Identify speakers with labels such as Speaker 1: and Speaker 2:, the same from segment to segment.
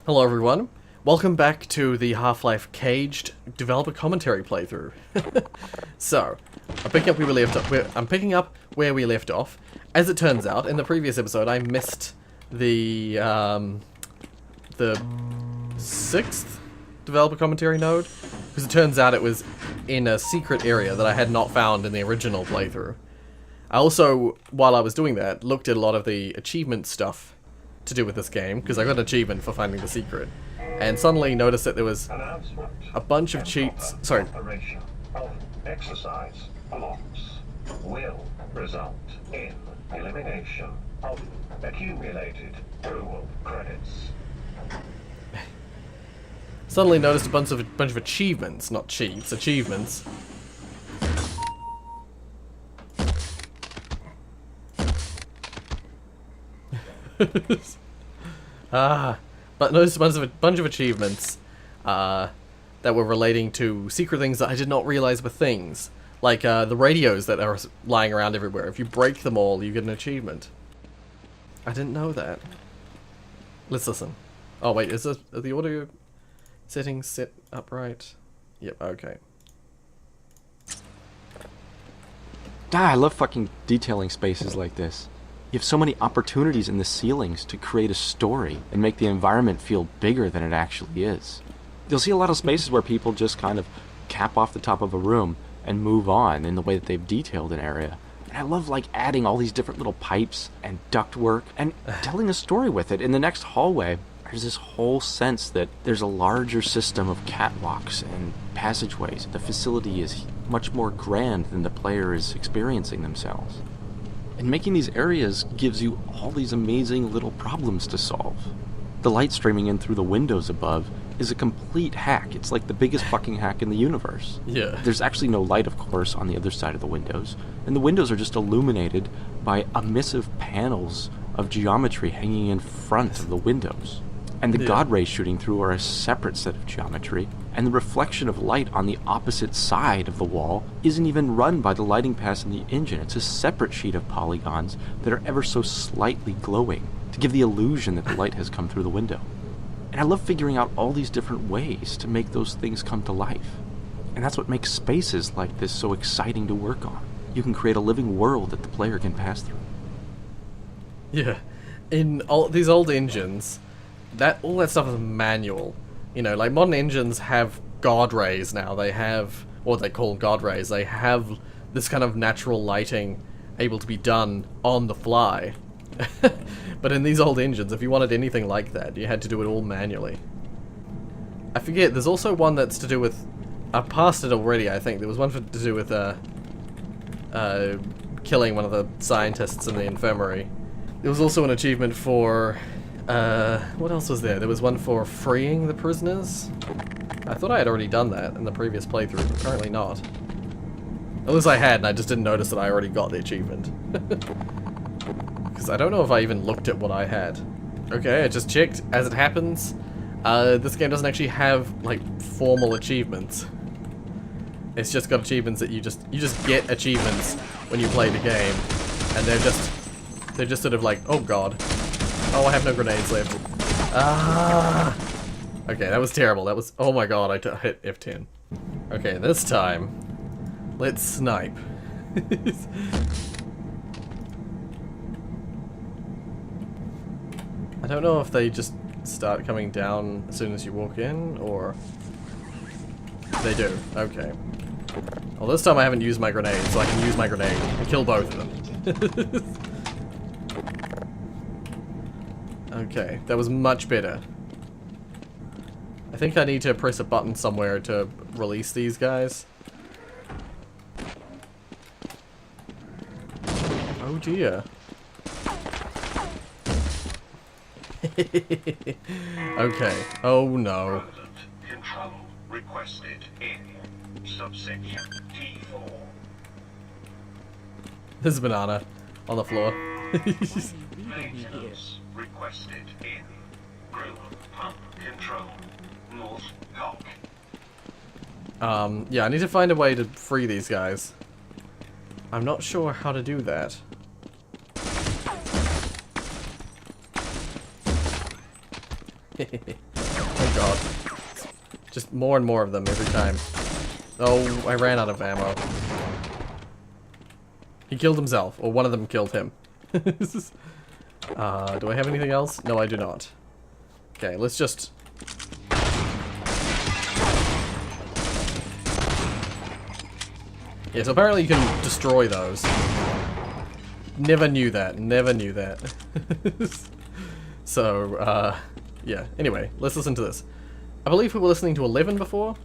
Speaker 1: Hello everyone, welcome back to the Half-Life C.A.G.E.D developer commentary playthrough. So, I'm picking up where we left off. As it turns out, in the previous episode I missed the 6th developer commentary node, because it turns out it was in a secret area that I had not found in the original playthrough. I also, while I was doing that, looked at a lot of the achievement stuff to do with this game, because I got an achievement for finding the secret, and suddenly noticed that there was a bunch of cheats. Sorry.
Speaker 2: Of exercise blocks will result in elimination of accumulated rule credits.
Speaker 1: Suddenly noticed a bunch of achievements, not cheats, achievements. But noticed a bunch of achievements that were relating to secret things that I did not realize were things. Like the radios that are lying around everywhere. If you break them all, you get an achievement. I didn't know that. Let's listen. Oh wait, are the audio settings set upright? Yep, okay.
Speaker 3: I love fucking detailing spaces like this. You have so many opportunities in the ceilings to create a story and make the environment feel bigger than it actually is. You'll see a lot of spaces where people just kind of cap off the top of a room and move on in the way that they've detailed an area. And I love like adding all these different little pipes and ductwork and telling a story with it. In the next hallway, there's this whole sense that there's a larger system of catwalks and passageways. The facility is much more grand than the player is experiencing themselves. And making these areas gives you all these amazing little problems to solve. The light streaming in through the windows above is a complete hack. It's like the biggest fucking hack in the universe.
Speaker 1: Yeah.
Speaker 3: There's actually no light, of course, on the other side of the windows, and the windows are just illuminated by emissive panels of geometry hanging in front of the windows. And the God rays shooting through are a separate set of geometry, and the reflection of light on the opposite side of the wall isn't even run by the lighting pass in the engine. It's a separate sheet of polygons that are ever so slightly glowing to give the illusion that the light has come through the window. And I love figuring out all these different ways to make those things come to life. And that's what makes spaces like this so exciting to work on. You can create a living world that the player can pass through.
Speaker 1: Yeah. In all these old engines, all that stuff is manual. You know, like modern engines have God rays now. They have what they call God rays. They have this kind of natural lighting able to be done on the fly. But in these old engines, if you wanted anything like that, you had to do it all manually. I forget, there's also one that's to do with... I've passed it already, I think. There was one to do with killing one of the scientists in the infirmary. There was also an achievement for... what else was there? There was one for freeing the prisoners. I thought I had already done that in the previous playthrough, but apparently not. At least I had, and I just didn't notice that I already got the achievement. Because I don't know if I even looked at what I had. Okay, I just checked. As it happens, this game doesn't actually have, like, formal achievements. It's just got achievements that you just get achievements when you play the game. And they're just sort of like, oh god. Oh, I have no grenades left. Ah! Okay, that was terrible. That was... Oh my god, I hit F10. Okay, this time, let's snipe. I don't know if they just start coming down as soon as you walk in, or... They do. Okay. Well, this time I haven't used my grenade, so I can use my grenade and kill both of them. Okay, that was much better. I think I need to press a button somewhere to release these guys. Oh dear. Okay. Oh no.
Speaker 2: Control requested in subsection T4.
Speaker 1: There's a banana on the floor.
Speaker 2: Maintenance requested in group pump control north lock.
Speaker 1: Yeah, I need to find a way to free these guys. I'm not sure how to do that. Oh god. Just more and more of them every time. Oh, I ran out of ammo. He killed himself, or one of them killed him. Do I have anything else? No, I do not. Okay, let's just... Yeah, so apparently you can destroy those. Never knew that. Never knew that. So, yeah. Anyway, let's listen to this. I believe we were listening to 11 before?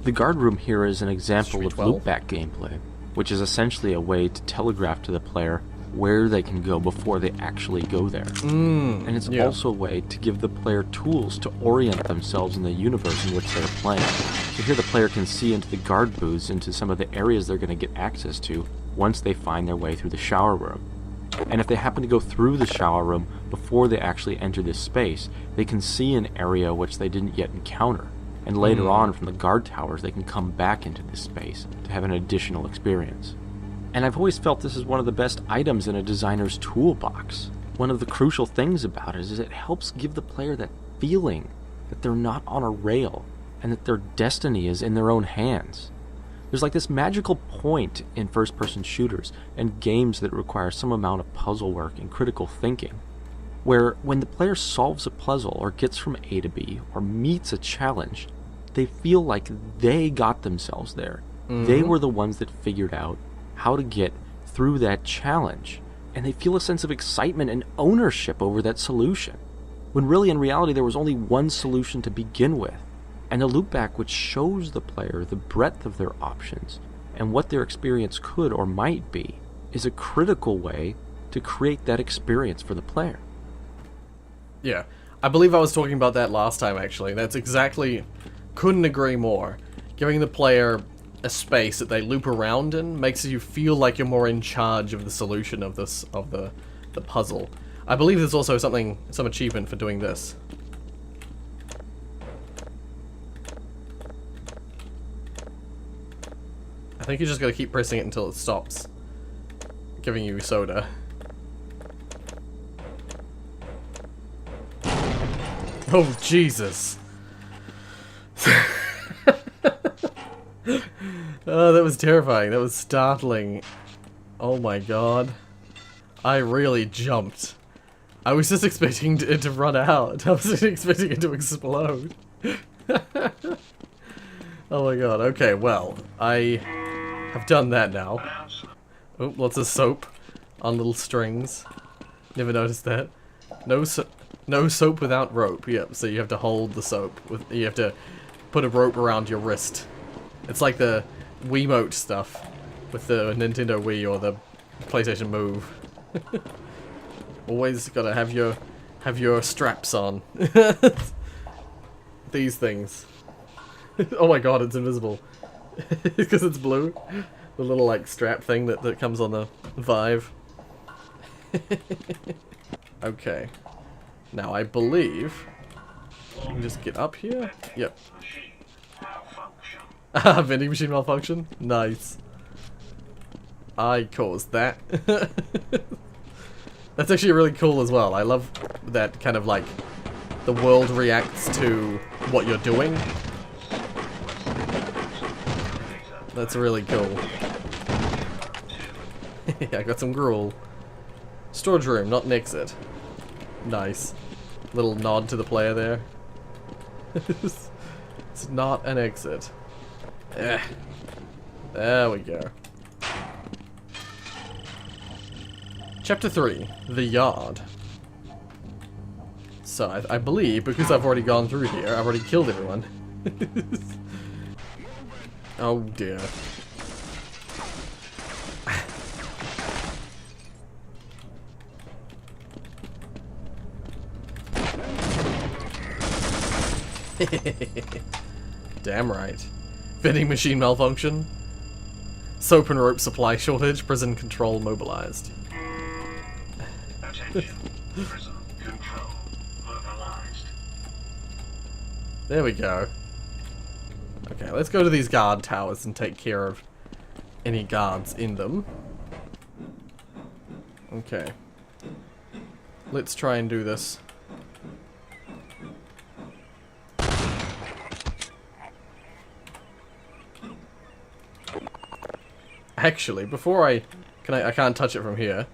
Speaker 3: The guard room here is an example of
Speaker 1: 12?
Speaker 3: loopback gameplay, which is essentially a way to telegraph to the player where they can go before they actually go there. And it's also a way to give the player tools to orient themselves in the universe in which they're playing. So here the player can see into the guard booths, into some of the areas they're going to get access to once they find their way through the shower room. And if they happen to go through the shower room before they actually enter this space, they can see an area which they didn't yet encounter. And later on, from the guard towers, they can come back into this space to have an additional experience. And I've always felt this is one of the best items in a designer's toolbox. One of the crucial things about it is it helps give the player that feeling that they're not on a rail and that their destiny is in their own hands. There's like this magical point in first-person shooters and games that require some amount of puzzle work and critical thinking, where when the player solves a puzzle or gets from A to B or meets a challenge, they feel like they got themselves there. They were the ones that figured out how to get through that challenge, and they feel a sense of excitement and ownership over that solution, when really in reality there was only one solution to begin with. And a loopback which shows the player the breadth of their options and what their experience could or might be is a critical way to create that experience for the player.
Speaker 1: Yeah, I believe I was talking about that last time, actually. That's exactly... Couldn't agree more. Giving the player a space that they loop around in makes you feel like you're more in charge of the solution of this, of the puzzle. I believe there's also some achievement for doing this. I think you just gotta keep pressing it until it stops giving you soda. Oh, Jesus. Oh, that was terrifying. That was startling. Oh my god. I really jumped. I was just expecting it to run out. I wasn't expecting it to explode. Oh my god. Okay, well, I have done that now. Oh, lots of soap on little strings. Never noticed that. No soap without rope. Yep, so you have to hold the soap. You have to put a rope around your wrist. It's like the Wiimote stuff with the Nintendo Wii or the PlayStation Move. Always gotta have your straps on. These things. Oh my god, it's invisible. Because it's blue. The little like strap thing that comes on the Vive. Okay. Now I believe I can just get up here. Yep. Vending machine malfunction? Nice. I caused that. That's actually really cool as well. I love that kind of like the world reacts to what you're doing. That's really cool. I got some gruel. Storage room, not an exit. Nice. Little nod to the player there. It's not an exit. There we go. Chapter 3, The Yard. So, I believe, because I've already gone through here, I've already killed everyone. Oh dear. Damn right. Vending machine malfunction. Soap and rope supply shortage. Prison control mobilized.
Speaker 2: Attention. Prison control mobilized.
Speaker 1: There we go. Okay, let's go to these guard towers and take care of any guards in them. Okay. Let's try and do this. Actually, before I can't touch it from here.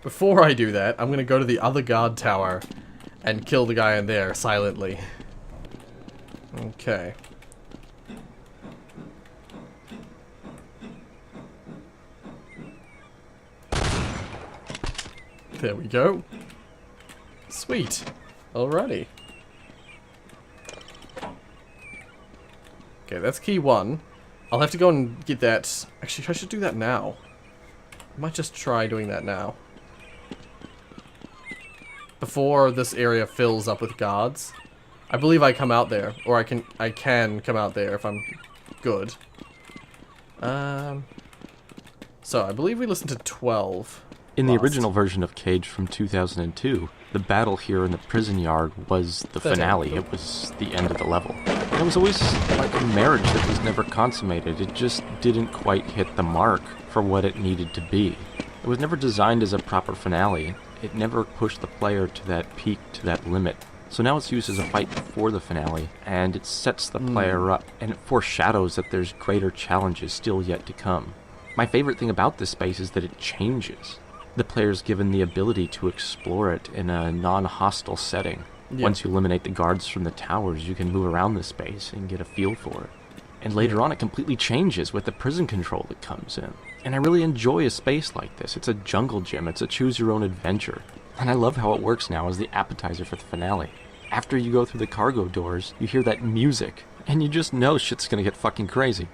Speaker 1: Before I do that, I'm gonna go to the other guard tower and kill the guy in there silently. Okay. There we go. Sweet. Alrighty. Okay, that's key 1. I'll have to go and get that. Actually, I should do that now. I might just try doing that now. Before this area fills up with guards. I believe I come out there. Or I can come out there if I'm good. So, I believe we listened to 12.
Speaker 3: In the original version of C.A.G.E.D from 2002, the battle here in the prison yard was the finale. It was the end of the level. And it was always like a marriage that was never consummated. It just didn't quite hit the mark for what it needed to be. It was never designed as a proper finale. It never pushed the player to that peak, to that limit. So now it's used as a fight before the finale, and it sets the player up, and it foreshadows that there's greater challenges still yet to come. My favorite thing about this space is that it changes. The player's given the ability to explore it in a non-hostile setting. Yeah. Once you eliminate the guards from the towers, you can move around the space and get a feel for it. And later on, it completely changes with the prison control that comes in. And I really enjoy a space like this. It's a jungle gym. It's a choose-your-own-adventure. And I love how it works now as the appetizer for the finale. After you go through the cargo doors, you hear that music, and you just know shit's gonna get fucking crazy.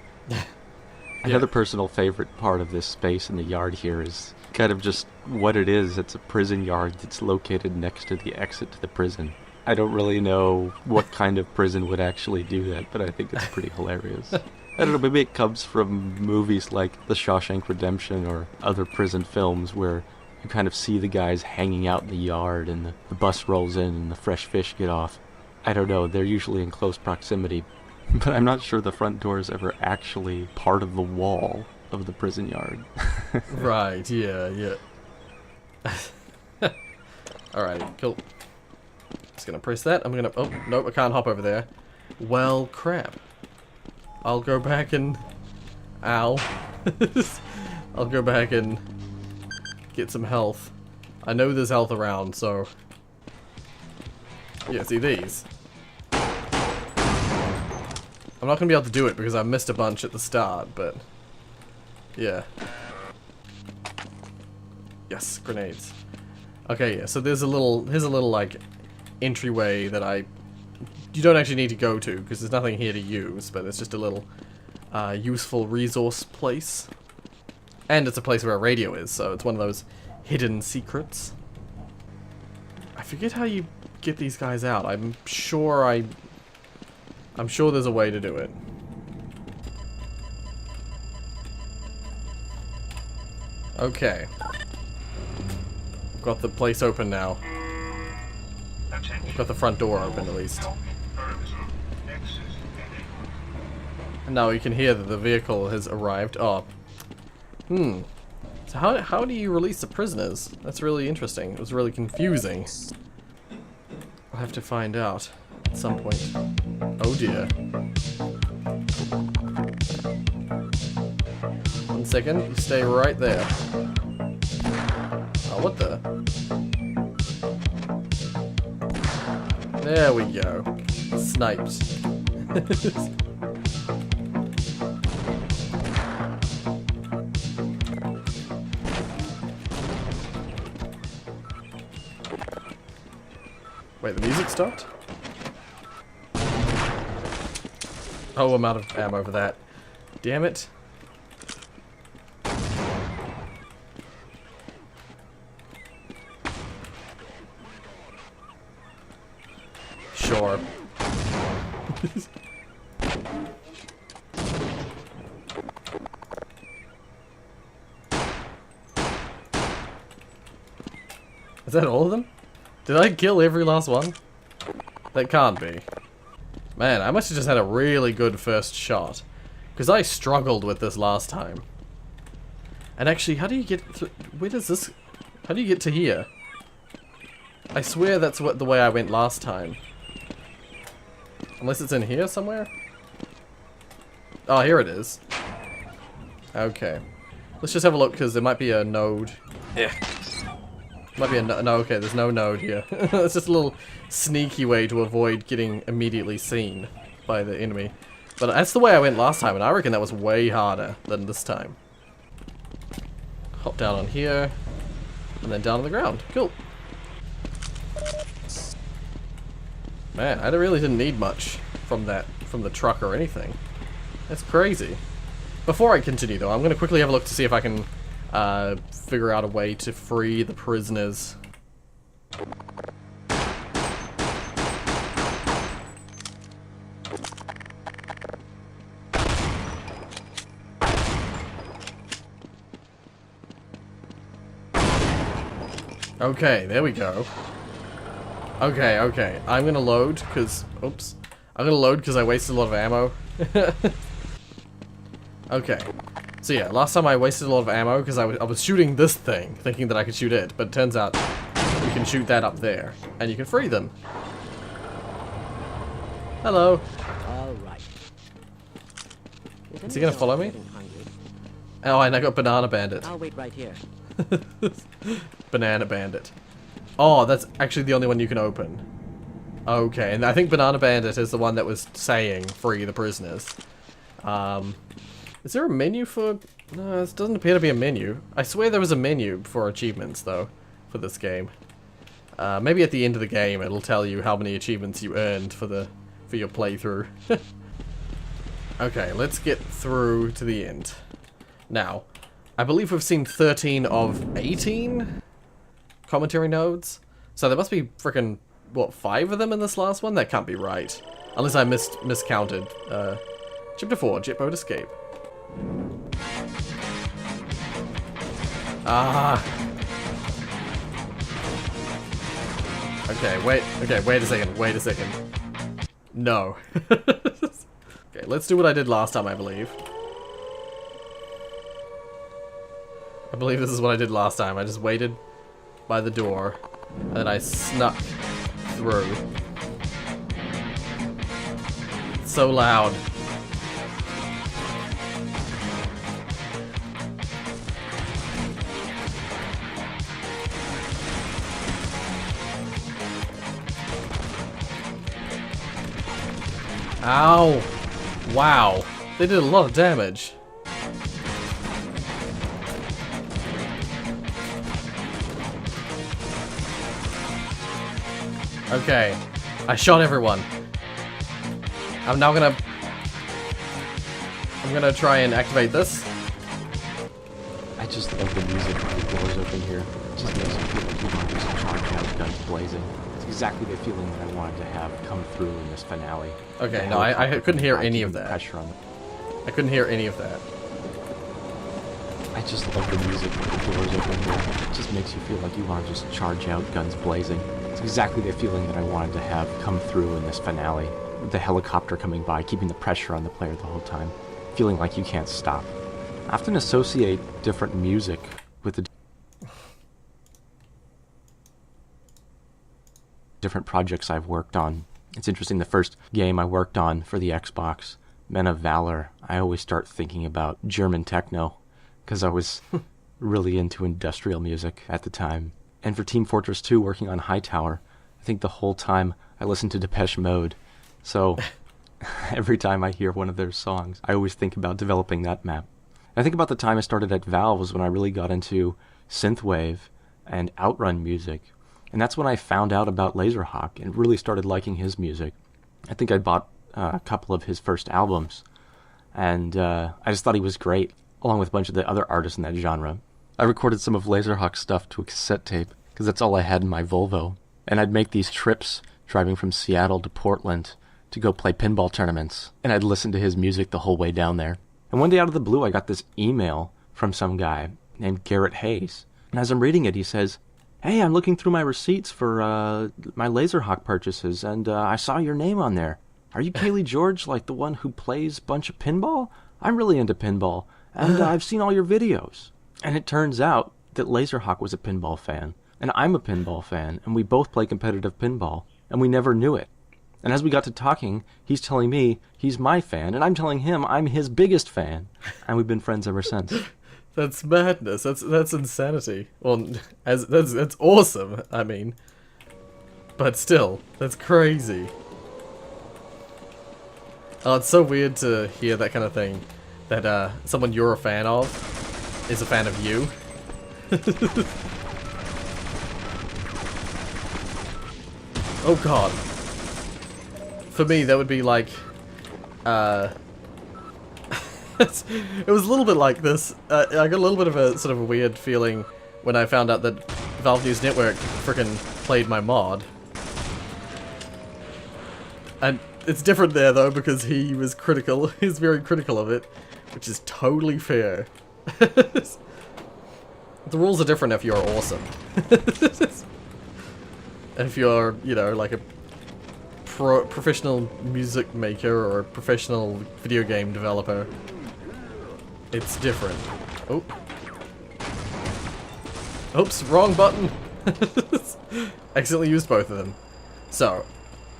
Speaker 3: Another personal favorite part of this space in the yard here is kind of just what it is. It's a prison yard that's located next to the exit to the prison. I don't really know what kind of prison would actually do that, but I think it's pretty hilarious. I don't know, maybe it comes from movies like The Shawshank Redemption or other prison films where you kind of see the guys hanging out in the yard and the bus rolls in and the fresh fish get off. I don't know, they're usually in close proximity, but I'm not sure the front door is ever actually part of the wall of the prison yard.
Speaker 1: Right, yeah. Alright, cool. Just gonna press that. I'm gonna... Oh, nope, I can't hop over there. Well, crap. I'll go back and... Ow. I'll go back and get some health. I know there's health around, so... Yeah, see these? I'm not gonna be able to do it because I missed a bunch at the start, but... Yeah. Yes, grenades. Okay, yeah, so here's a little, like, entryway that you don't actually need to go to, because there's nothing here to use, but it's just a little, useful resource place. And it's a place where a radio is, so it's one of those hidden secrets. I forget how you get these guys out. I'm sure there's a way to do it. Okay. Got the place open now. Got the front door open at least. And now you can hear that the vehicle has arrived. Oh. So how do you release the prisoners? That's really interesting. It was really confusing. I'll have to find out at some point. Oh dear. 1 second, you stay right there. Oh, what the? There we go. Sniped. Wait, the music stopped? Oh, I'm out of ammo for that. Damn it. Sure. Is that all of them? Did I kill every last one? That can't be. Man, I must have just had a really good first shot. Because I struggled with this last time. And actually, how do you get... Where does this... How do you get to here? I swear that's the way I went last time. Unless it's in here somewhere? Oh, here it is. Okay. Let's just have a look, because there might be a node. Yeah. Might be a no, okay, there's no node here. It's just a little sneaky way to avoid getting immediately seen by the enemy. But that's the way I went last time, and I reckon that was way harder than this time. Hop down on here, and then down on the ground. Cool. Man, I really didn't need much from the truck or anything. That's crazy. Before I continue, though, I'm going to quickly have a look to see if I can figure out a way to free the prisoners. Okay, there we go. Okay. I'm gonna load, because... Oops. I'm gonna load because I wasted a lot of ammo. Okay. So yeah, last time I wasted a lot of ammo because I was shooting this thing, thinking that I could shoot it, but it turns out you can shoot that up there, and you can free them. Hello.
Speaker 4: All right.
Speaker 1: Is he gonna follow me? Oh, and I got Banana Bandit.
Speaker 4: I'll wait right here.
Speaker 1: Banana Bandit. Oh, that's actually the only one you can open. Okay, and I think Banana Bandit is the one that was saying free the prisoners. Is there a menu for... No, this doesn't appear to be a menu. I swear there was a menu for achievements, though, for this game. Maybe at the end of the game it'll tell you how many achievements you earned for your playthrough. Okay, let's get through to the end. Now, I believe we've seen 13 of 18 commentary nodes. So there must be frickin', what, 5 of them in this last one? That can't be right. Unless I miscounted. Chapter 4, Jet Boat Escape. Ah. Okay, wait a second. No. Okay, let's do what I did last time, I believe. I believe this is what I did last time. I just waited by the door, and then I snuck through. It's so loud. Ow! Wow. They did a lot of damage. Okay. I shot everyone. I'm gonna try and activate this.
Speaker 3: I just love the music when the doors open here. It just makes you feel like you want to just charge out, guns blazing. It's exactly the feeling that I wanted to have come through in this finale.
Speaker 1: Okay, no, I couldn't hear any of that.
Speaker 3: Pressure on
Speaker 1: I couldn't hear any of that.
Speaker 3: I just love the music when the doors open here. It just makes you feel like you want to just charge out, guns blazing. It's exactly the feeling that I wanted to have come through in this finale. The helicopter coming by, keeping the pressure on the player the whole time. Feeling like you can't stop. I often associate different music with the different projects I've worked on. It's interesting, the first game I worked on for the Xbox, Men of Valor, I always start thinking about German techno, because I was really into industrial music at the time. And for Team Fortress 2, working on Hightower, I think the whole time I listened to Depeche Mode. So every time I hear one of their songs, I always think about developing that map. I think about the time I started at Valve was when I really got into synthwave and outrun music. And that's when I found out about Laserhawk and really started liking his music. I think I bought a couple of his first albums, and I just thought he was great, along with a bunch of the other artists in that genre. I recorded some of Laserhawk's stuff to a cassette tape, because that's all I had in my Volvo. And I'd make these trips, driving from Seattle to Portland, to go play pinball tournaments, and I'd listen to his music the whole way down there. And one day out of the blue, I got this email from some guy named Garrett Hayes. And as I'm reading it, he says, "Hey, I'm looking through my receipts for my Laserhawk purchases, and I saw your name on there. Are you Kaylee George, like the one who plays a bunch of pinball? I'm really into pinball, and I've seen all your videos." And it turns out that Laserhawk was a pinball fan, and I'm a pinball fan, and we both play competitive pinball, and we never knew it. And as we got to talking, he's telling me he's my fan, and I'm telling him I'm his biggest fan. And we've been friends ever since.
Speaker 1: That's madness. That's insanity. Well, that's awesome. I mean, but still, that's crazy. Oh, it's so weird to hear that kind of thing. That someone you're a fan of is a fan of you. Oh god. For me, that would be like, it was a little bit like this. I got a little bit of a sort of a weird feeling when I found out that Valve News Network frickin' played my mod. And it's different there though, because he was critical. He's very critical of it, which is totally fair. The rules are different if you're awesome. If you're, you know, like a professional music maker or a professional video game developer, it's different. Oh. Oops, wrong button. Accidentally used both of them. So,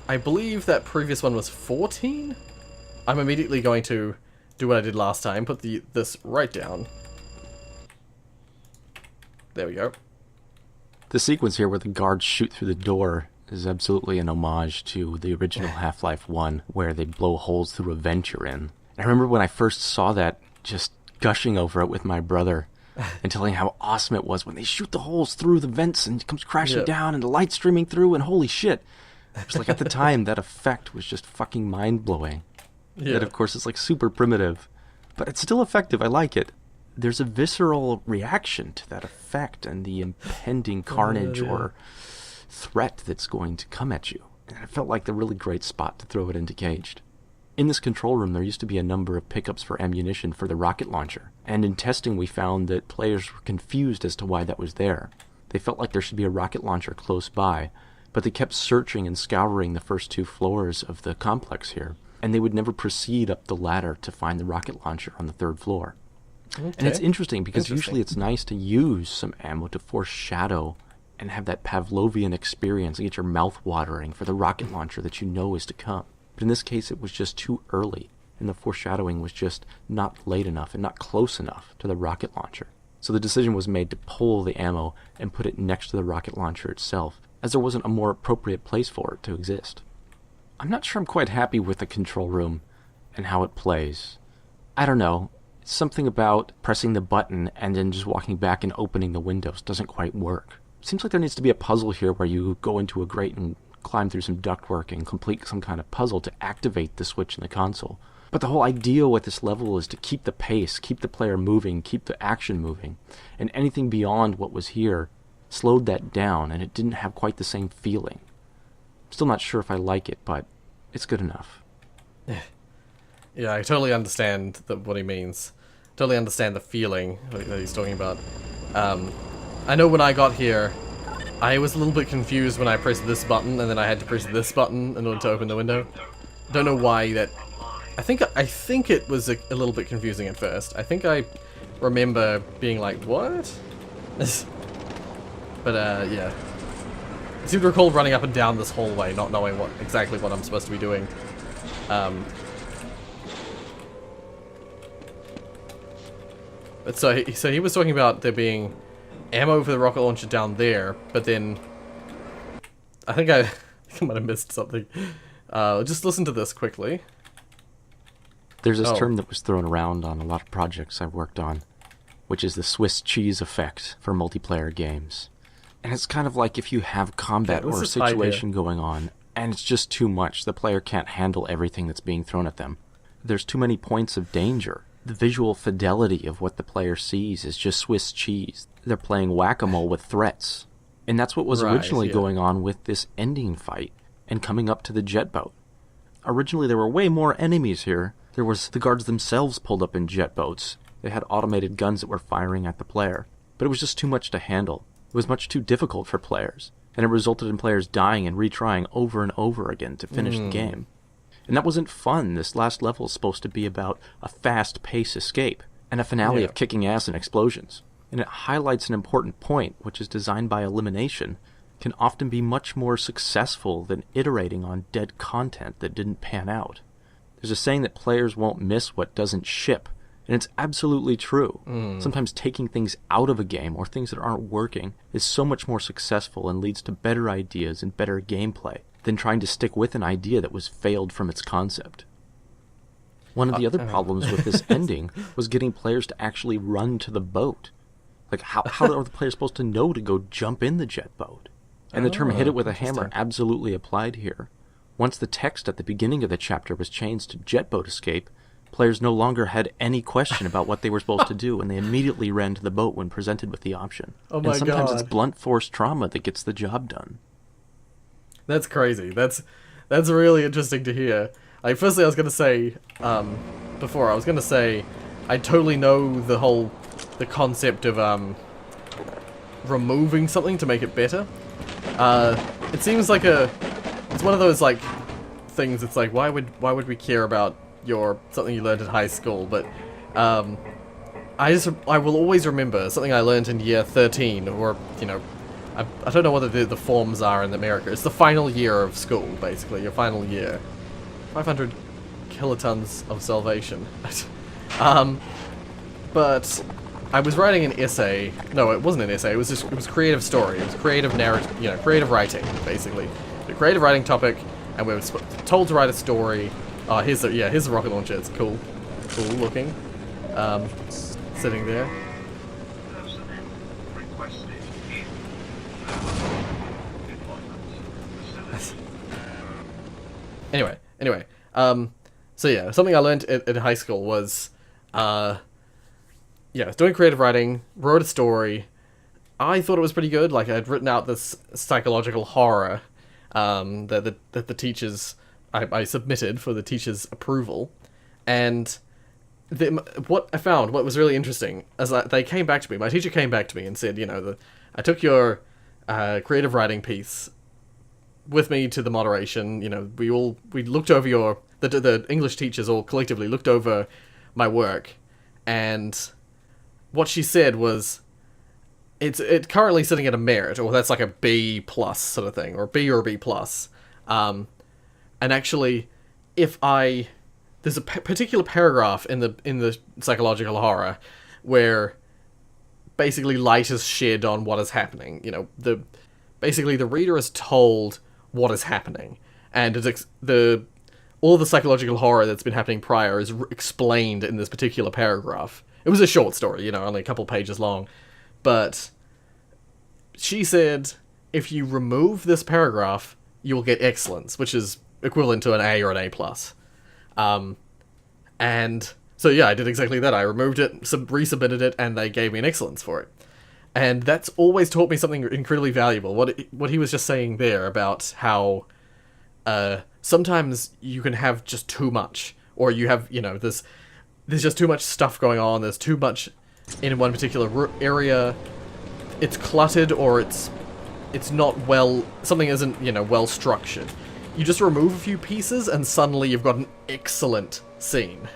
Speaker 1: I believe that previous one was 14? I'm immediately going to do what I did last time, put this right down. There we go.
Speaker 3: The sequence here where the guards shoot through the door is absolutely an homage to the original Half-Life 1, where they blow holes through a vent you're in. I remember when I first saw that, just gushing over it with my brother, and telling how awesome it was when they shoot the holes through the vents and it comes crashing down and the light streaming through, and holy shit. It was like, at the time, that effect was just fucking mind-blowing.
Speaker 1: Yeah.
Speaker 3: That, of course, is like super primitive, but it's still effective. I like it. There's a visceral reaction to that effect and the impending carnage or threat that's going to come at you. And it felt like the really great spot to throw it into C.A.G.E.D. In this control room, there used to be a number of pickups for ammunition for the rocket launcher. And in testing, we found that players were confused as to why that was there. They felt like there should be a rocket launcher close by, but they kept searching and scouring the first 2 floors of the complex here, and they would never proceed up the ladder to find the rocket launcher on the 3rd floor. Okay. And it's interesting because usually it's nice to use some ammo to foreshadow and have that Pavlovian experience and get your mouth watering for the rocket launcher that you know is to come. But in this case, it was just too early, and the foreshadowing was just not late enough and not close enough to the rocket launcher. So the decision was made to pull the ammo and put it next to the rocket launcher itself, as there wasn't a more appropriate place for it to exist. I'm not sure I'm quite happy with the control room and how it plays. I don't know. Something about pressing the button and then just walking back and opening the windows doesn't quite work. It seems like there needs to be a puzzle here where you go into a grate and climb through some ductwork and complete some kind of puzzle to activate the switch in the console. But the whole idea with this level is to keep the pace, keep the player moving, keep the action moving, and anything beyond what was here slowed that down, and it didn't have quite the same feeling. I'm still not sure if I like it, but it's good enough.
Speaker 1: Yeah, I totally understand what he means. Totally understand the feeling that he's talking about. I know when I got here, I was a little bit confused when I pressed this button, and then I had to press this button in order to open the window. Don't know why that... I think it was a little bit confusing at first. I think I remember being like, what? But, yeah. I seem to recall running up and down this hallway, not knowing exactly what I'm supposed to be doing. But so he was talking about there being ammo for the rocket launcher down there, but then I think I might have missed something. Just listen to this quickly.
Speaker 3: There's this term that was thrown around on a lot of projects I've worked on, which is the Swiss cheese effect for multiplayer games. And it's kind of like if you have combat or a situation going on, and it's just too much, the player can't handle everything that's being thrown at them. There's too many points of danger. The visual fidelity of what the player sees is just Swiss cheese. They're playing whack-a-mole with threats. And that's what was originally going on with this ending fight and coming up to the jet boat. Originally there were way more enemies here. There was the guards themselves pulled up in jet boats. They had automated guns that were firing at the player. But it was just too much to handle. It was much too difficult for players. And it resulted in players dying and retrying over and over again to finish the game. And that wasn't fun. This last level is supposed to be about a fast-paced escape and a finale of kicking ass and explosions. And it highlights an important point, which is design by elimination can often be much more successful than iterating on dead content that didn't pan out. There's a saying that players won't miss what doesn't ship, And it's absolutely true. Sometimes taking things out of a game, or things that aren't working, is so much more successful and leads to better ideas and better gameplay than trying to stick with an idea that was failed from its concept. One of the other problems with this ending was getting players to actually run to the boat. Like, how are the players supposed to know to go jump in the jet boat? And the term hit it with a hammer absolutely applied here. Once the text at the beginning of the chapter was changed to jet boat escape, players no longer had any question about what they were supposed to do, and they immediately ran to the boat when presented with the option.
Speaker 1: Oh my
Speaker 3: and sometimes
Speaker 1: God.
Speaker 3: it's blunt force trauma that gets the job done.
Speaker 1: That's crazy. That's really interesting to hear. Like, firstly, I was gonna say, before I was gonna say, I totally know the concept of removing something to make it better. It seems like it's one of those like things. It's like, why would we care about something you learned in high school? But I will always remember something I learned in year 13, or I don't know what the forms are in America. It's the final year of school, basically, your final year. 500 kilotons of salvation. But I was writing an essay. No, it wasn't an essay. It was creative story. It was creative narrative, creative writing, basically. The creative writing topic, and we were told to write a story. Oh, here's the rocket launcher. It's cool looking. Sitting there.
Speaker 2: Personnel requested in deployment facility.
Speaker 1: Anyway, so yeah, something I learned in high school was, doing creative writing, wrote a story. I thought it was pretty good. Like, I'd written out this psychological horror, that the teachers, I submitted for the teachers' approval, and what I found, what was really interesting, is that they came back to me. My teacher came back to me and said, I took your creative writing piece with me to the moderation. We looked over the English teachers all collectively looked over my work, and what she said was, it's currently sitting at a merit, or that's like a B plus sort of thing, or B or B plus. And actually, there's a particular paragraph in the psychological horror where basically light is shed on what is happening. Basically the reader is told what is happening, and all the psychological horror that's been happening prior is explained in this particular paragraph. It was a short story, only a couple pages long, but she said if you remove this paragraph, you'll get excellence, which is equivalent to an A or an A plus. And so yeah, I did exactly that. I removed it, resubmitted it, and they gave me an excellence for it. And that's always taught me something incredibly valuable. What he was just saying there about how sometimes you can have just too much, or you have, there's just too much stuff going on. There's too much in one particular area. It's cluttered, or it's not something isn't, well structured. You just remove a few pieces and suddenly you've got an excellent scene.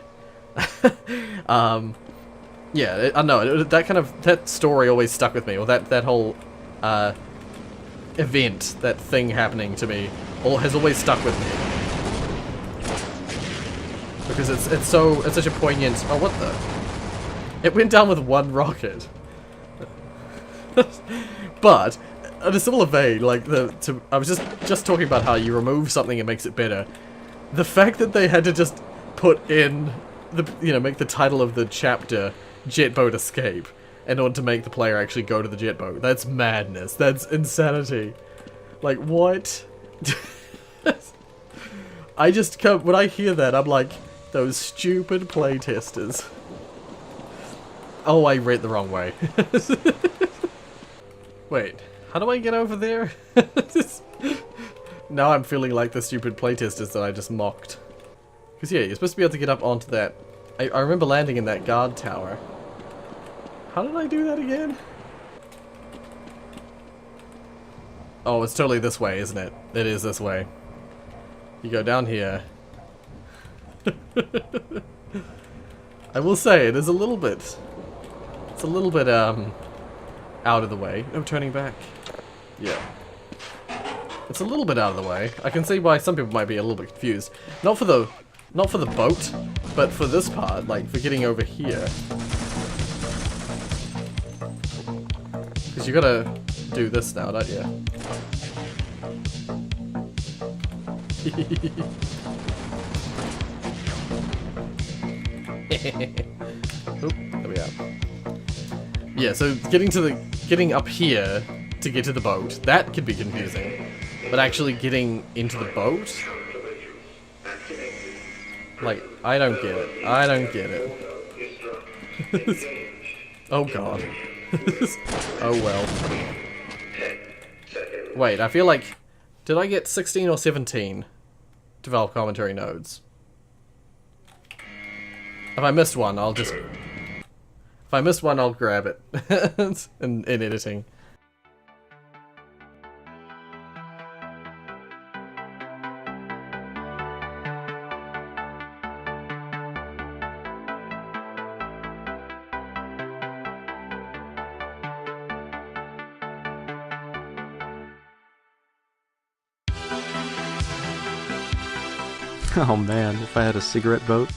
Speaker 1: Yeah, I know, that story always stuck with me, or that whole event, that thing happening to me, has always stuck with me. Because it's such a poignant. Oh, what the? It went down with one rocket. But in a similar vein, I was just talking about how you remove something and makes it better. The fact that they had to just put in make the title of the chapter Jet Boat Escape in order to make the player actually go to the jet boat. That's madness. That's insanity. Like, what? When I hear that, I'm like, those stupid playtesters. Oh, I read the wrong way. Wait, how do I get over there? Now I'm feeling like the stupid playtesters that I just mocked. Because yeah, you're supposed to be able to get up onto that. I remember landing in that guard tower. How did I do that again? Oh, it's totally this way, isn't it? It is this way. You go down here. I will say, it is a little bit... It's a little bit, out of the way. Oh, turning back. Yeah. It's a little bit out of the way. I can see why some people might be a little bit confused. Not for the boat, But for this part, like for getting over here, because you gotta do this now, don't you? Oop, there we are. Yeah, so getting up here to get to the boat, that could be confusing. But actually getting into the boat? Like, I don't get it. I don't get it. Oh god. Oh well. Wait, I feel like... Did I get 16 or 17 develop commentary nodes? If I missed one, I'll just... If I missed one, I'll grab it. in editing.
Speaker 3: Oh man, if I had a cigarette boat,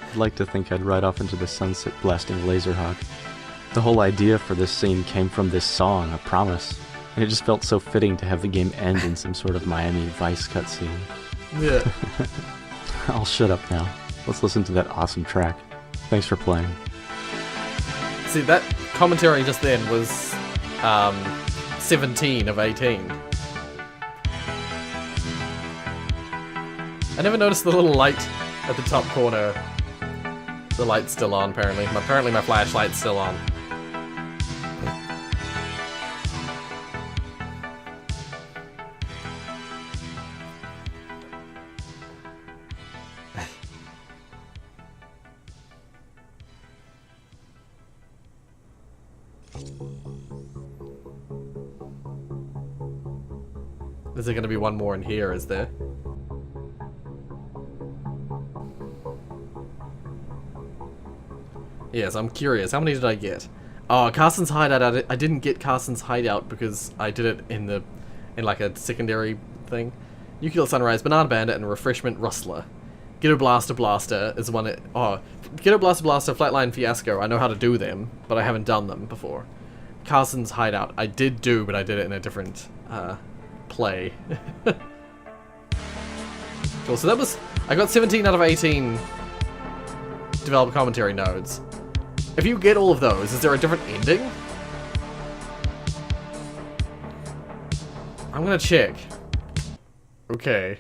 Speaker 3: I'd like to think I'd ride off into the sunset blasting Laserhawk. The whole idea for this scene came from this song, A Promise, and it just felt so fitting to have the game end in some sort of Miami Vice cutscene.
Speaker 1: Yeah.
Speaker 3: I'll shut up now. Let's listen to that awesome track. Thanks for playing.
Speaker 1: See, that commentary just then was 17 of 18. I never noticed the little light at the top corner. The light's still on, apparently. Apparently my flashlight's still on. Is there going to be one more in here, is there? Yes, I'm curious. How many did I get? Oh, Carson's Hideout. I didn't get Carson's Hideout because I did it in like a secondary thing. Nuclear Sunrise, Banana Bandit, and Refreshment Rustler. Ghetto Blaster Blaster is one. Ghetto Blaster Blaster, Flatline Fiasco. I know how to do them, but I haven't done them before. Carson's Hideout. I did do, but I did it in a different play. Cool. So that was. I got 17 out of 18 developer commentary nodes. If you get all of those, is there a different ending? I'm gonna check. Okay.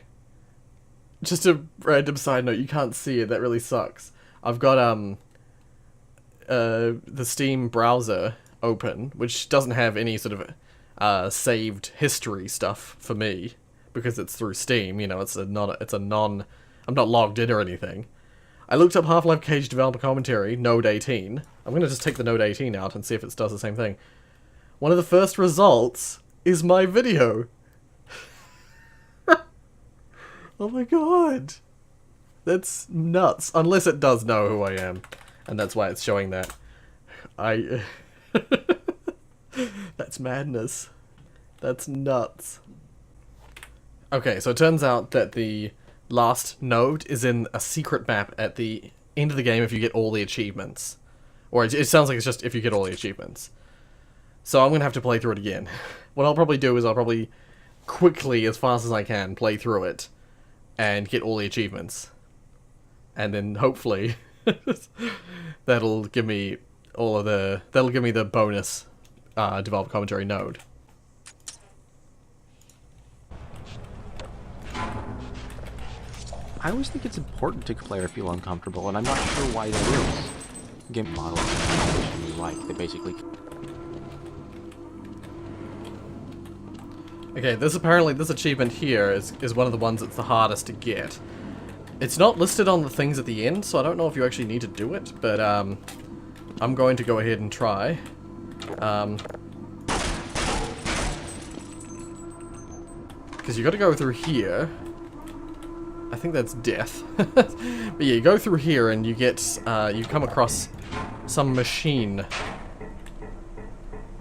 Speaker 1: Just a random side note, you can't see it, that really sucks. I've got the Steam browser open, which doesn't have any sort of saved history stuff for me, because it's through Steam, you know, I'm not logged in or anything. I looked up Half-Life C.A.G.E.D developer commentary, Node 18. I'm going to just take the Node 18 out and see if it does the same thing. One of the first results is my video. Oh my god. That's nuts. Unless it does know who I am. And that's why it's showing that. That's madness. That's nuts. Okay, so it turns out that the last node is in a secret map at the end of the game if you get all the achievements. Or it sounds like it's just if you get all the achievements. So I'm going to have to play through it again. What I'll probably do is I'll probably quickly, as fast as I can, play through it and get all the achievements. And then hopefully that'll give me the bonus developer commentary node.
Speaker 3: I always think it's important to make a player feel uncomfortable, and I'm not sure why that is. Game models you like, they basically...
Speaker 1: Okay, this achievement here is one of the ones that's the hardest to get. It's not listed on the things at the end, so I don't know if you actually need to do it, but I'm going to go ahead and try. Because you got to go through here. I think that's death. But yeah, you go through here and you get, you come across some machine.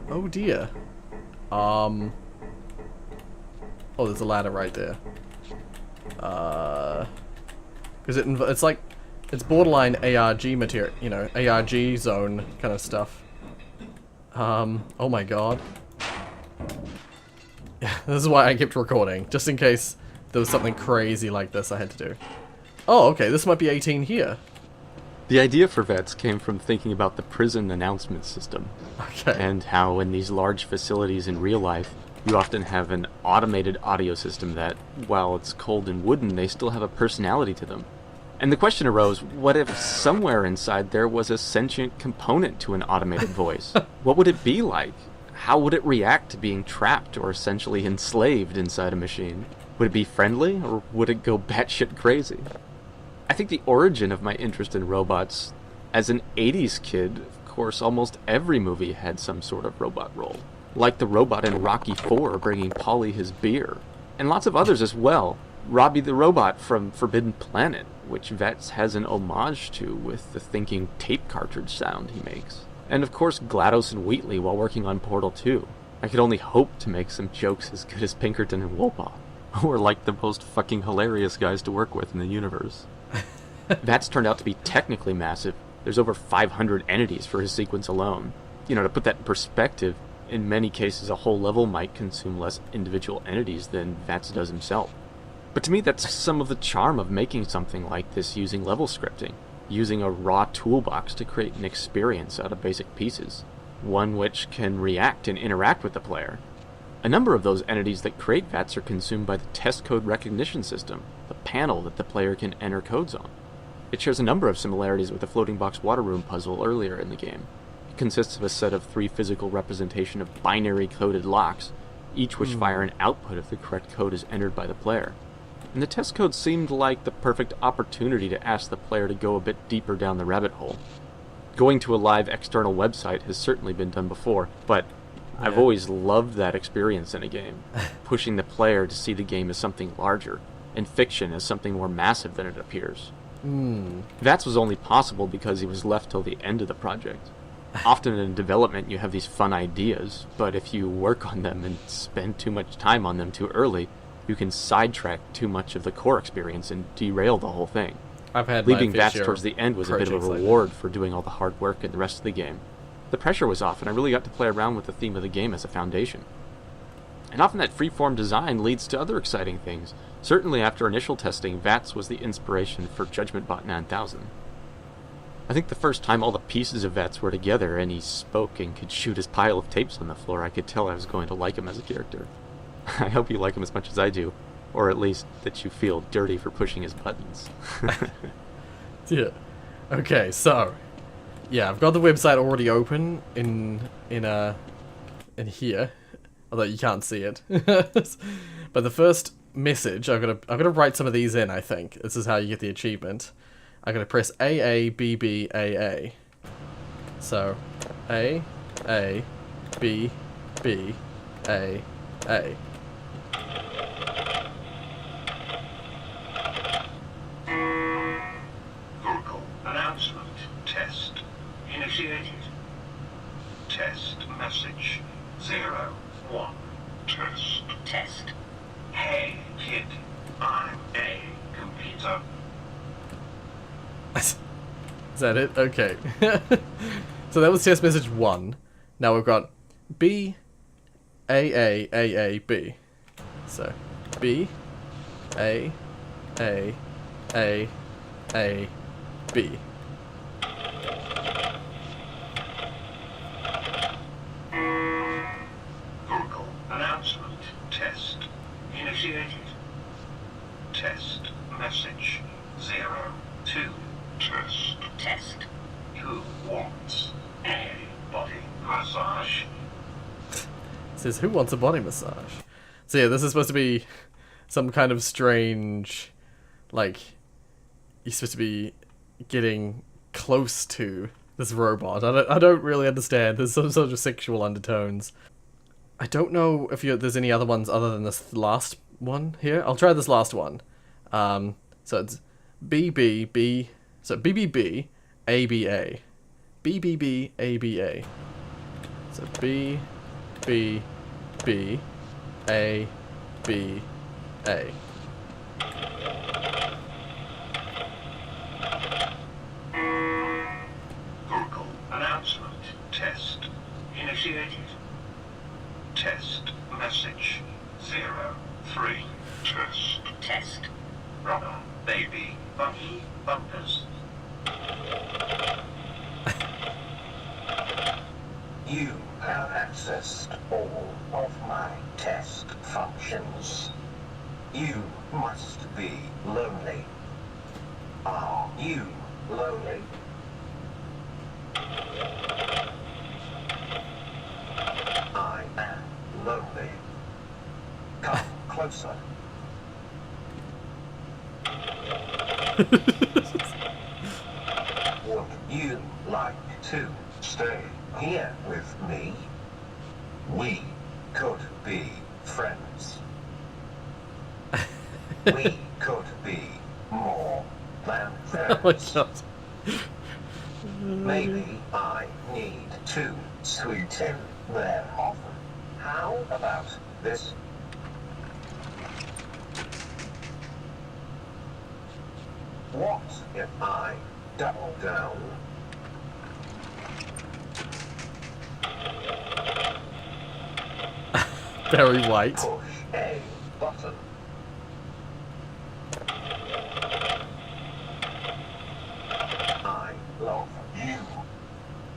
Speaker 1: Oh dear. Oh, there's a ladder right there. Because it's like It's borderline ARG material, you know, ARG zone kind of stuff. Oh my god. This is why I kept recording, just in case there was something crazy like this I had to do. Oh, okay, this might be 18 here.
Speaker 3: The idea for VETS came from thinking about the prison announcement system.
Speaker 1: Okay.
Speaker 3: And how in these large facilities in real life, you often have an automated audio system that, while it's cold and wooden, they still have a personality to them. And the question arose, what if somewhere inside there was a sentient component to an automated voice? What would it be like? How would it react to being trapped or essentially enslaved inside a machine? Would it be friendly, or would it go batshit crazy? I think the origin of my interest in robots, as an 80s kid, of course, almost every movie had some sort of robot role. Like the robot in Rocky IV bringing Paulie his beer. And lots of others as well. Robbie the Robot from Forbidden Planet, which VETS has an homage to with the thinking tape cartridge sound he makes. And of course GLaDOS and Wheatley while working on Portal 2. I could only hope to make some jokes as good as Pinkerton and Wolpaw, who are like the most fucking hilarious guys to work with in the universe. VETS turned out to be technically massive. There's over 500 entities for his sequence alone. You know, to put that in perspective, in many cases a whole level might consume less individual entities than VETS does himself. But to me, that's some of the charm of making something like this using level scripting, using a raw toolbox to create an experience out of basic pieces, one which can react and interact with the player. A number of those entities that create VETS are consumed by the test code recognition system, the panel that the player can enter codes on. It shares a number of similarities with the floating box water room puzzle earlier in the game. It consists of a set of 3 physical representation of binary coded locks, each which fire an output if the correct code is entered by the player. And the test code seemed like the perfect opportunity to ask the player to go a bit deeper down the rabbit hole. Going to a live external website has certainly been done before, but I've always loved that experience in a game, pushing the player to see the game as something larger, and fiction as something more massive than it appears. VETS was only possible because he was left till the end of the project. Often in development you have these fun ideas, but if you work on them and spend too much time on them too early, you can sidetrack too much of the core experience and derail the whole thing.
Speaker 1: I've had
Speaker 3: Leaving
Speaker 1: my fair
Speaker 3: VETS
Speaker 1: share
Speaker 3: towards the end was a bit of a
Speaker 1: projects like that.
Speaker 3: reward for doing all the hard work in the rest of the game. The pressure was off, and I really got to play around with the theme of the game as a foundation. And often that freeform design leads to other exciting things. Certainly after initial testing, VETS was the inspiration for Judgment Bot 9000. I think the first time all the pieces of VETS were together and he spoke and could shoot his pile of tapes on the floor, I could tell I was going to like him as a character. I hope you like him as much as I do, or at least that you feel dirty for pushing his buttons.
Speaker 1: Yeah. Okay, so yeah, I've got the website already open in here, although you can't see it. But the first message, I've got to write some of these in. I think this is how you get the achievement. I'm gonna press AABBAA. So A B B A.
Speaker 2: Vocal announcement. Test initiated. Test message 01. Test. Test. Hey kid, I'm a computer.
Speaker 1: Is that it? Okay. So that was test message 1. Now we've got B A B. So B A B.
Speaker 2: Vocal announcement. Test initiated. Test message 02. Test. Test. Who wants a body massage?
Speaker 1: It says, who wants a body massage? So yeah, this is supposed to be some kind of strange, like, you're supposed to be getting close to this robot. I don't really understand. There's some sort of sexual undertones. I don't know if there's any other ones other than this last one here. I'll try this last one. So it's BBB. So BBB ABA. BBB ABA. So B B B A B A.
Speaker 2: bus bumpers. You have accessed all of my test functions. You must be lonely. Are you lonely? I am lonely. Come closer. Would you like to stay here with me? We could be friends. We could be more than
Speaker 1: Oh my
Speaker 2: friends.
Speaker 1: god.
Speaker 2: Maybe I need to sweeten their offer. How about this? What if I double down?
Speaker 1: Very white.
Speaker 2: Push a button. I love you.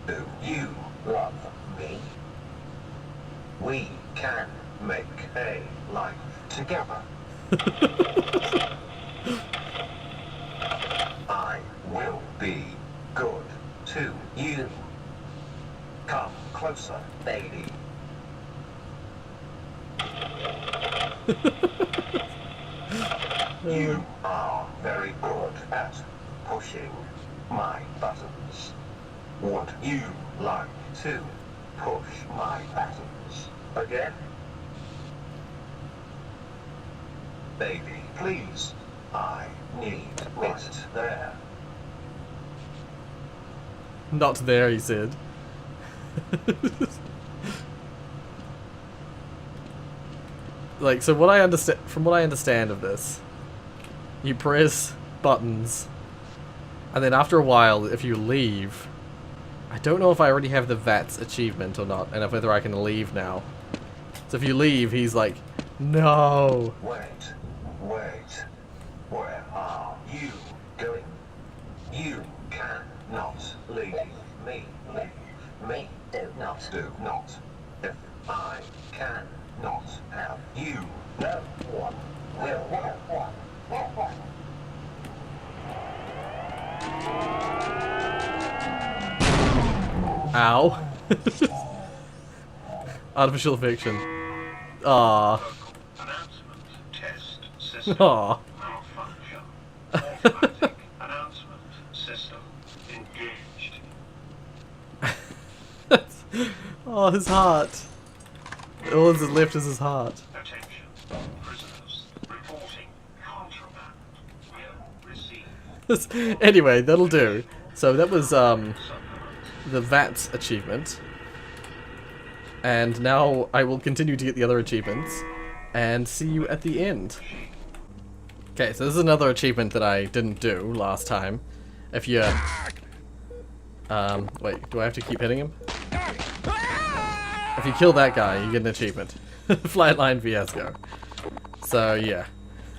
Speaker 2: Do you love me? We can make a life together. I will be good to you. Come closer, baby. You are very good at pushing my buttons. Would you like to push my buttons again? Baby, please. I need it there.
Speaker 1: Not there, he said. Like, so what I understand, from what I understand of this, you press buttons, and then after a while, if you leave, I don't know if I already have the VATS achievement or not, and whether I can leave now. So if you leave, he's like, no.
Speaker 2: Wait. Where are you going? You cannot leave me. Leave me. Do not. If I cannot have you, no one will.
Speaker 1: Ow. Artificial fiction. Ah.
Speaker 2: Announcement test system
Speaker 1: Ah.
Speaker 2: malfunction. Automatic announcement system engaged.
Speaker 1: Oh, his heart. All that's left is his heart.
Speaker 2: Attention, prisoners reporting contraband will receive.
Speaker 1: Anyway, that'll do. So that was the VATS achievement. And now I will continue to get the other achievements and see you at the end. Okay, so this is another achievement that I didn't do last time. If you wait, do I have to keep hitting him? If you kill that guy, you get an achievement. Flatline fiasco. So yeah.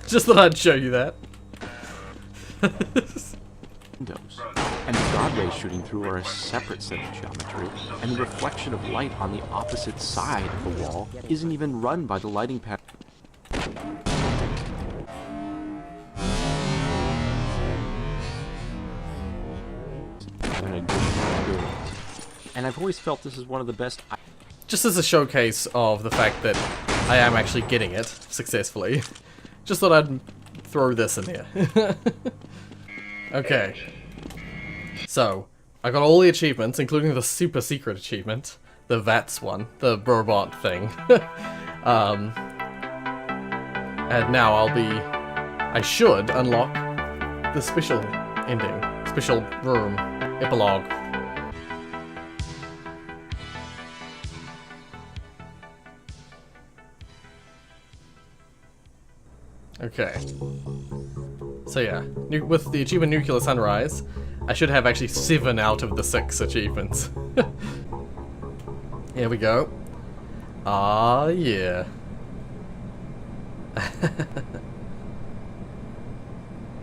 Speaker 1: Just thought I'd show you that.
Speaker 3: Windows. And the God rays shooting through are a separate set of geometry, and the reflection of light on the opposite side of the wall isn't even run by the lighting pattern. An additional experience. And I've always felt this is one of the best.
Speaker 1: Just as a showcase of the fact that I am actually getting it successfully. Just thought I'd throw this in here. Okay. So, I got all the achievements, including the super secret achievement. The VATS one. The robot thing. And now I should unlock the special ending. Special room. Epilogue. Okay. So yeah, with the achievement Nuclear Sunrise, I should have actually 7 out of the 6 achievements. Here we go. Ah, yeah.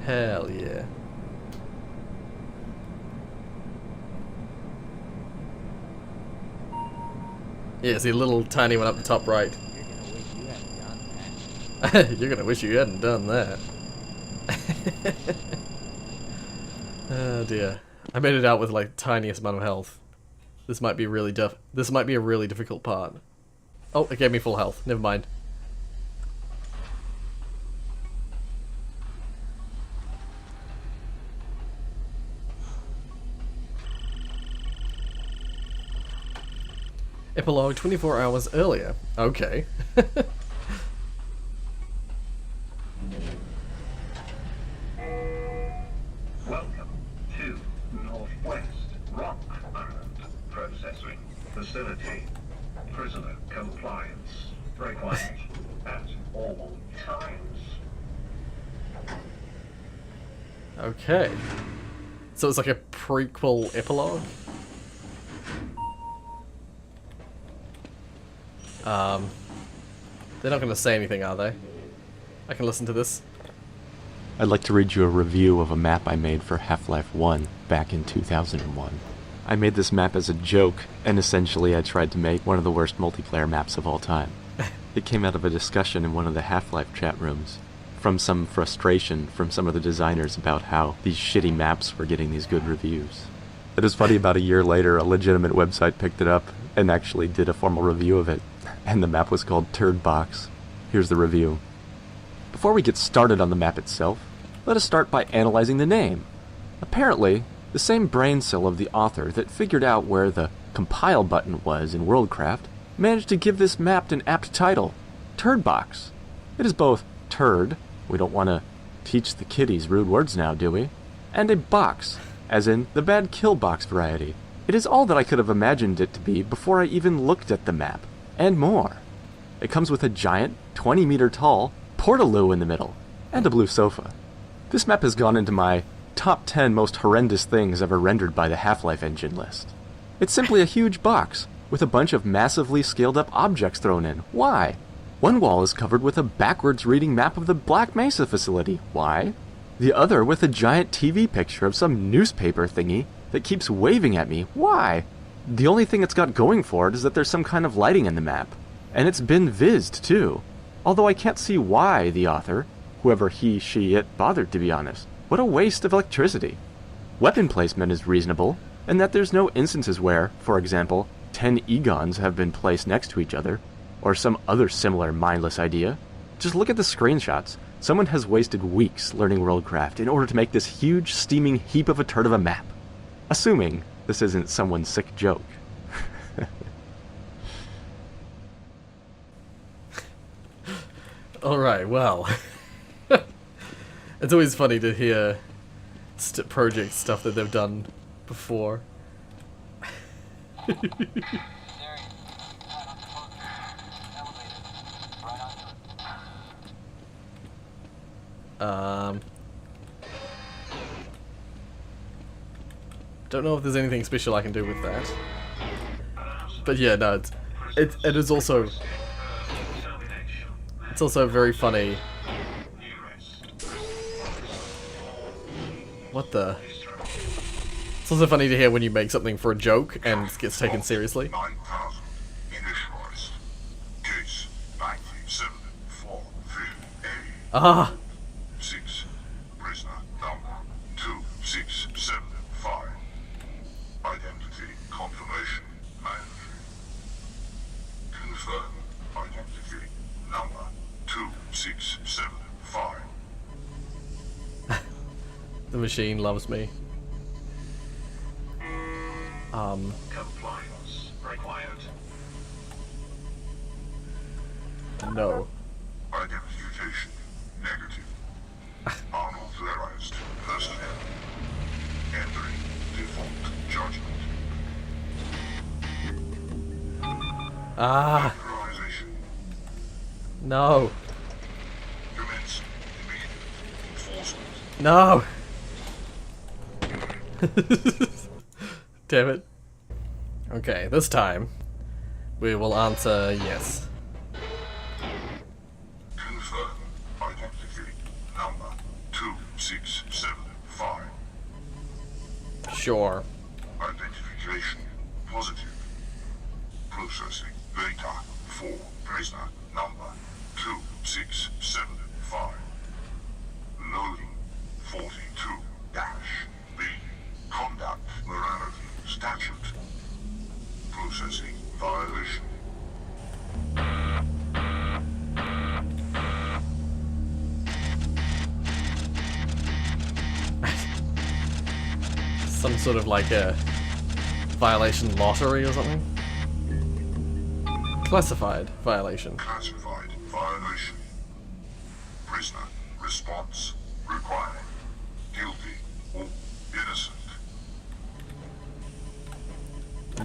Speaker 1: Hell yeah. Yeah, see a little tiny one up the top right. You're gonna wish you hadn't done that. Oh dear. I made it out with like the tiniest amount of health. This might be really this might be a really difficult part. Oh, it gave me full health. Never mind. Epilogue 24 hours earlier. Okay.
Speaker 2: Welcome to Northwest Rock Island Processing Facility. Prisoner compliance required at all times.
Speaker 1: Okay. So it's like a prequel epilogue? They're not going to say anything, are they? I can listen to this.
Speaker 3: I'd like to read you a review of a map I made for Half-Life 1 back in 2001. I made this map as a joke, and essentially I tried to make one of the worst multiplayer maps of all time. It came out of a discussion in one of the Half-Life chat rooms, from some frustration from some of the designers about how these shitty maps were getting these good reviews. It was funny, about a year later, a legitimate website picked it up and actually did a formal review of it, and the map was called Turd Box. Here's the review. Before we get started on the map itself, let us start by analyzing the name. Apparently, the same brain cell of the author that figured out where the compile button was in Worldcraft managed to give this map an apt title, Turd Box. It is both turd, we don't want to teach the kiddies rude words now, do we? And a box, as in the bad kill box variety. It is all that I could have imagined it to be before I even looked at the map, and more. It comes with a giant, 20-meter tall portaloo in the middle, and a blue sofa. This map has gone into my top 10 most horrendous things ever rendered by the Half-Life engine list. It's simply a huge box, with a bunch of massively scaled-up objects thrown in. Why? One wall is covered with a backwards-reading map of the Black Mesa facility. Why? The other with a giant TV picture of some newspaper thingy that keeps waving at me. Why? The only thing it's got going for it is that there's some kind of lighting in the map. And it's been vizzed, too. Although I can't see why the author, whoever he, she, it, bothered, to be honest. What a waste of electricity. Weapon placement is reasonable, in that there's no instances where, for example, 10 Egons have been placed next to each other, or some other similar mindless idea. Just look at the screenshots. Someone has wasted weeks learning Worldcraft in order to make this huge, steaming heap of a turd of a map. Assuming this isn't someone's sick joke.
Speaker 1: Alright, well. It's always funny to hear project stuff that they've done before. Don't know if there's anything special I can do with that. But yeah, no, it is also... It's also very funny. What the? It's also funny to hear when you make something for a joke and it gets taken seriously.
Speaker 4: 9,000 initialized. Case 97438.
Speaker 1: Ah!
Speaker 4: 6. Prisoner number 2675. Identity confirmation manager. Confirm identity number 2675.
Speaker 1: The machine loves me.
Speaker 2: Compliance required.
Speaker 1: No.
Speaker 4: Identification negative. Unauthorized personnel. Entering default judgment.
Speaker 1: Ah!
Speaker 4: Authorization.
Speaker 1: No!
Speaker 4: Commence immediate enforcement.
Speaker 1: No! Damn it. Okay, this time we will answer yes.
Speaker 4: Confirm identity number 2675.
Speaker 1: Sure.
Speaker 4: Identification positive. Processing data for prisoner number 2675. Loading 42-B. Conduct morality statute. Processing violation.
Speaker 1: Some sort of like a violation lottery or something? Classified violation.
Speaker 4: Classified violation. Prisoner response required. Guilty or innocent.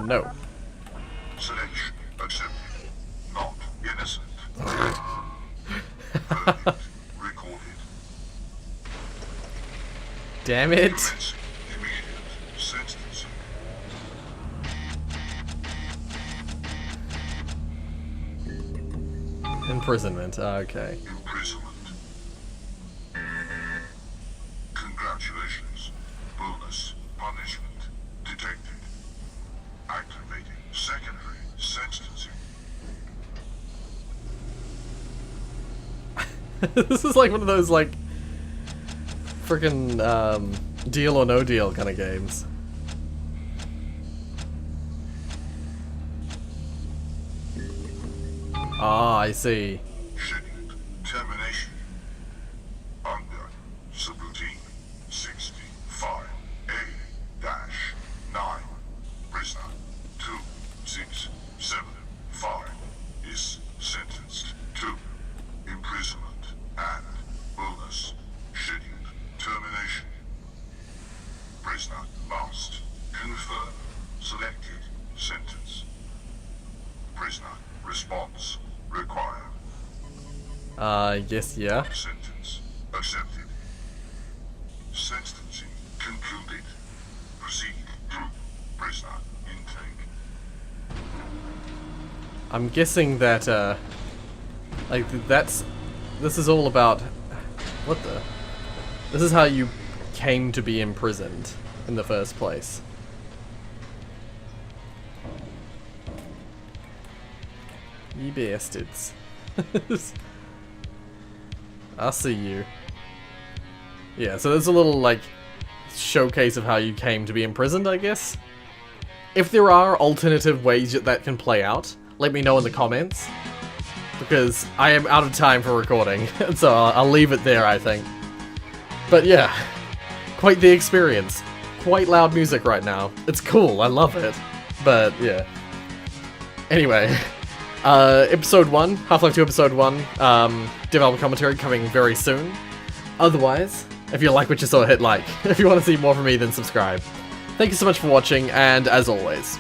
Speaker 1: No.
Speaker 4: Selection accepted. Not innocent. Verdict recorded.
Speaker 1: Damn it.
Speaker 4: Commencing immediate sentencing.
Speaker 1: Imprisonment. Okay.
Speaker 4: Imprisonment. Congratulations. Bonus punishment detected. Activating secondary sentencing.
Speaker 1: This is like one of those like freaking deal or no deal kind of games. Ah, I see.
Speaker 4: Scheduled termination. Under subroutine 65A-9. Prisoner 2675 is sentenced to imprisonment and bonus scheduled termination. Prisoner must confirm selected sentence. Prisoner response required.
Speaker 1: Yes, yeah.
Speaker 4: Sentence accepted. Sentencing concluded. Proceed to prisoner intake.
Speaker 1: I'm guessing that, like, this is all about, what the? This is how you came to be imprisoned in the first place. You bastards. I'll see you. Yeah, so there's a little, like, showcase of how you came to be imprisoned, I guess. If there are alternative ways that can play out, let me know in the comments. Because I am out of time for recording, so I'll leave it there, I think. But yeah, quite the experience. Quite loud music right now. It's cool, I love it. But yeah. Anyway. Episode 1, Half-Life 2 Episode 1, developer commentary coming very soon. Otherwise, if you like what you saw, hit like. If you want to see more from me, then subscribe. Thank you so much for watching, and as always,